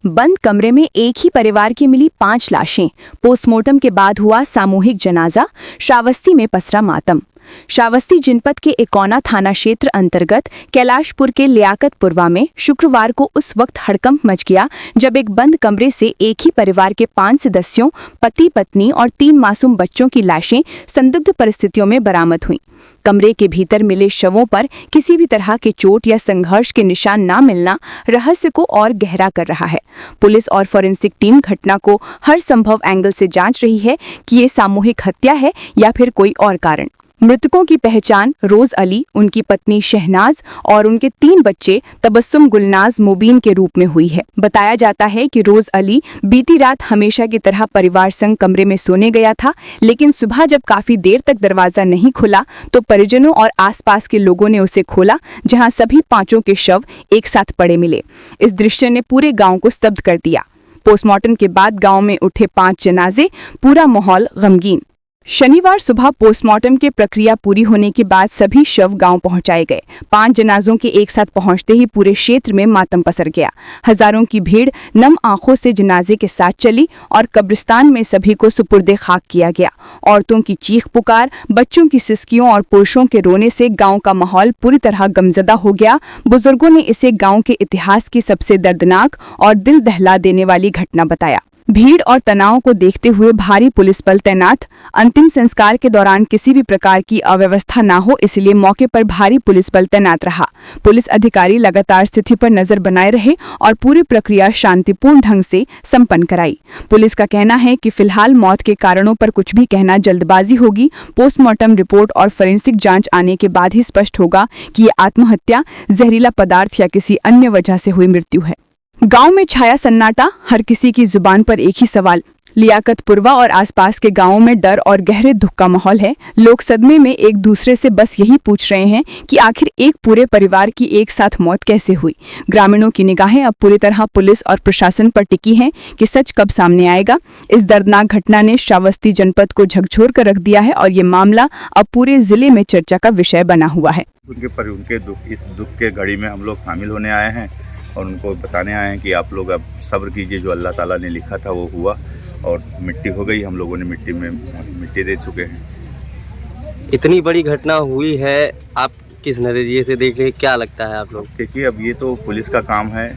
बंद कमरे में एक ही परिवार की मिली 5 लाशें। पोस्टमार्टम के बाद हुआ सामूहिक जनाजा। श्रावस्ती में पसरा मातम। श्रावस्ती जनपद के इकौना थाना क्षेत्र अंतर्गत कैलाशपुर के लियाकतपुरवा में शुक्रवार को उस वक्त हड़कंप मच गया जब एक बंद कमरे से एक ही परिवार के 5 सदस्यों, पति पत्नी और 3 मासूम बच्चों की लाशें संदिग्ध परिस्थितियों में बरामद हुईं। कमरे के भीतर मिले शवों पर किसी भी तरह के चोट या संघर्ष के निशान न मिलना रहस्य को और गहरा कर रहा है। पुलिस और फॉरेंसिक टीम घटना को हर संभव एंगल से जांच रही है कि ये सामूहिक हत्या है या फिर कोई और कारण। मृतकों की पहचान रोज अली, उनकी पत्नी शहनाज और उनके 3 बच्चे तबस्सुम, गुलनाज, मुबीन के रूप में हुई है। बताया जाता है कि रोज अली बीती रात हमेशा की तरह परिवार संग कमरे में सोने गया था, लेकिन सुबह जब काफी देर तक दरवाजा नहीं खुला तो परिजनों और आसपास के लोगों ने उसे खोला, जहां सभी 5 के शव एक साथ पड़े मिले। इस दृश्य ने पूरे गाँव को स्तब्ध कर दिया। पोस्टमार्टम के बाद गाँव में उठे 5 जनाजे, पूरा माहौल गमगीन। शनिवार सुबह पोस्टमार्टम की प्रक्रिया पूरी होने के बाद सभी शव गांव पहुंचाए गए। 5 जनाजों के एक साथ पहुंचते ही पूरे क्षेत्र में मातम पसर गया। हजारों की भीड़ नम आंखों से जनाजे के साथ चली और कब्रिस्तान में सभी को सुपुर्दे खाक किया गया। औरतों की चीख पुकार, बच्चों की सिसकियों और पुरुषों के रोने से गांव का माहौल पूरी तरह गमजदा हो गया। बुजुर्गों ने इसे गांव के इतिहास की सबसे दर्दनाक और दिल दहला देने वाली घटना बताया। भीड़ और तनाव को देखते हुए भारी पुलिस बल तैनात। अंतिम संस्कार के दौरान किसी भी प्रकार की अव्यवस्था न हो, इसलिए मौके पर भारी पुलिस बल तैनात रहा। पुलिस अधिकारी लगातार स्थिति पर नजर बनाए रहे और पूरी प्रक्रिया शांतिपूर्ण ढंग से संपन्न कराई। पुलिस का कहना है कि फिलहाल मौत के कारणों पर कुछ भी कहना जल्दबाजी होगी। पोस्टमार्टम रिपोर्ट और फोरेंसिक जांच आने के बाद ही स्पष्ट होगा कि ये आत्महत्या, जहरीला पदार्थ या किसी अन्य वजह से हुई मृत्यु है। गांव में छाया सन्नाटा। हर किसी की जुबान पर एक ही सवाल। लियाकतपुरवा और आसपास के गांवों में डर और गहरे दुख का माहौल है। लोग सदमे में एक दूसरे से बस यही पूछ रहे हैं कि आखिर एक पूरे परिवार की एक साथ मौत कैसे हुई। ग्रामीणों की निगाहें अब पूरी तरह पुलिस और प्रशासन पर टिकी हैं कि सच कब सामने आएगा। इस दर्दनाक घटना ने श्रावस्ती जनपद को झकझोर कर रख दिया है और ये मामला अब पूरे जिले में चर्चा का विषय बना हुआ है। इस दुख के घड़ी में हम लोग शामिल होने आए हैं और उनको बताने आए हैं कि आप लोग अब सब्र कीजिए, जो अल्लाह ताला ने लिखा था वो हुआ और मिट्टी हो गई। हम लोगों ने मिट्टी दे चुके हैं। इतनी बड़ी घटना हुई है, आप किस नज़रिए से देख रहे हैं, क्या लगता है आप लोग? देखिए, अब ये तो पुलिस का काम है,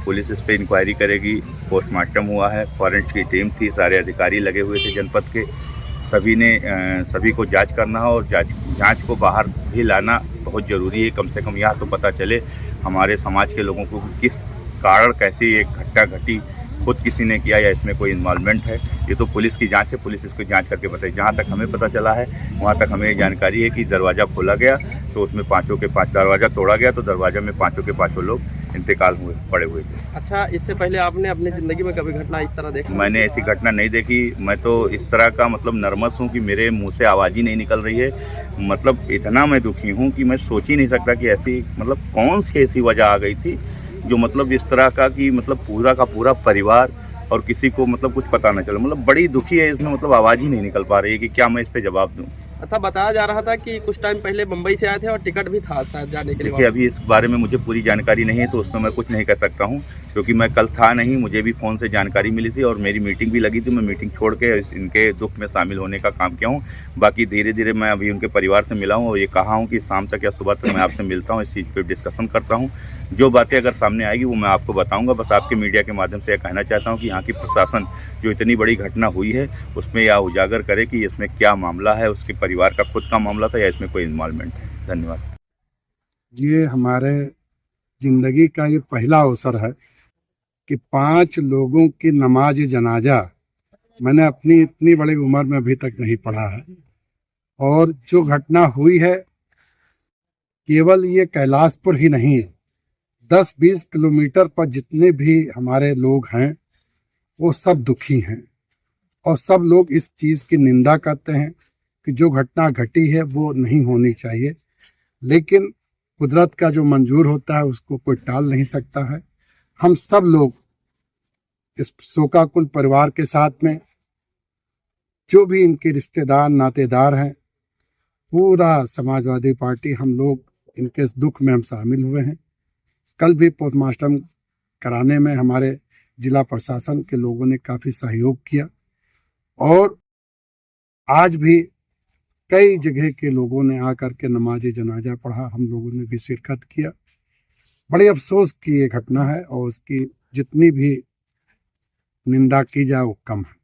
पुलिस इस पर इंक्वायरी करेगी। पोस्टमार्टम हुआ है, फॉरेंसिक की टीम थी, सारे अधिकारी लगे हुए थे जनपद के। सभी को जांच करना है और जांच को बाहर भी लाना बहुत ज़रूरी है। कम से कम यहाँ तो पता चले हमारे समाज के लोगों को किस कारण कैसे ये घटना घटी, खुद किसी ने किया या इसमें कोई इन्वॉल्वमेंट है। ये तो पुलिस की जांच है, पुलिस इसको जांच करके बताए। जहाँ तक हमें पता चला है वहाँ तक हमें जानकारी है कि दरवाज़ा खोला गया तो उसमें 5 के 5 दरवाज़ा तोड़ा गया, तो दरवाज़ा में 5 के 5 लोग इंतकाल पड़े हुए थे। अच्छा, इससे पहले आपने अपनी ज़िंदगी में कभी घटना इस तरह देखी? मैंने ऐसी घटना नहीं देखी। मैं तो इस तरह का नर्वस हूँ कि मेरे मुंह से आवाज़ ही नहीं निकल रही है। इतना मैं दुखी हूँ कि मैं सोच ही नहीं सकता कि ऐसी कौन सी ऐसी वजह आ गई थी जो इस तरह का कि पूरा का पूरा परिवार और किसी को कुछ पता न चला। बड़ी दुखी है इसमें, आवाज़ ही नहीं निकल पा रही है कि क्या मैं इस पर जवाब दूँ। अच्छा, बताया जा रहा था कि कुछ टाइम पहले मुंबई से आए थे और टिकट भी था शायद जाने के लिए। देखिए, अभी इस बारे में मुझे पूरी जानकारी नहीं है, तो उसमें मैं कुछ नहीं कर सकता हूँ, क्योंकि मैं कल था नहीं। मुझे भी फ़ोन से जानकारी मिली थी और मेरी मीटिंग भी लगी थी। मैं मीटिंग छोड़ के इनके दुख में शामिल होने का काम किया हूँ। बाकी धीरे धीरे मैं अभी उनके परिवार से मिला हूँ और ये कहा हूँ कि शाम तक या सुबह तक मैं आपसे मिलता हूँ, इस चीज़ पर डिस्कशन करता हूँ। जो बातें अगर सामने आएगी वो मैं आपको बताऊँगा। बस आपके मीडिया के माध्यम से यह कहना चाहता हूँ कि यहाँ की प्रशासन जो इतनी बड़ी घटना हुई है उसमें यह उजागर करे कि इसमें क्या मामला है, उसके परिवार का खुद का मामला था या इसमें कोई इन्वॉल्वमेंट है। धन्यवाद। ये हमारे ज़िंदगी का ये पहला अवसर है कि 5 लोगों की नमाज जनाजा मैंने अपनी इतनी बड़ी उम्र में अभी तक नहीं पढ़ा है। और जो घटना हुई है, केवल ये कैलाशपुर ही नहीं, 10-20 किलोमीटर पर जितने भी हमारे लोग हैं वो सब दुखी हैं और सब लोग इस चीज़ की निंदा करते हैं कि जो घटना घटी है वो नहीं होनी चाहिए। लेकिन कुदरत का जो मंजूर होता है उसको कोई टाल नहीं सकता है। हम सब लोग इस शोकाकुल परिवार के साथ में जो भी इनके रिश्तेदार नातेदार हैं, पूरा समाजवादी पार्टी, हम लोग इनके दुख में हम शामिल हुए हैं। कल भी पोस्टमार्टम कराने में हमारे जिला प्रशासन के लोगों ने काफ़ी सहयोग किया और आज भी कई जगह के लोगों ने आकर के नमाज जनाजा पढ़ा, हम लोगों ने भी शिरकत किया। बड़े अफसोस की ये घटना है और उसकी जितनी भी निंदा की जाए वो कम है।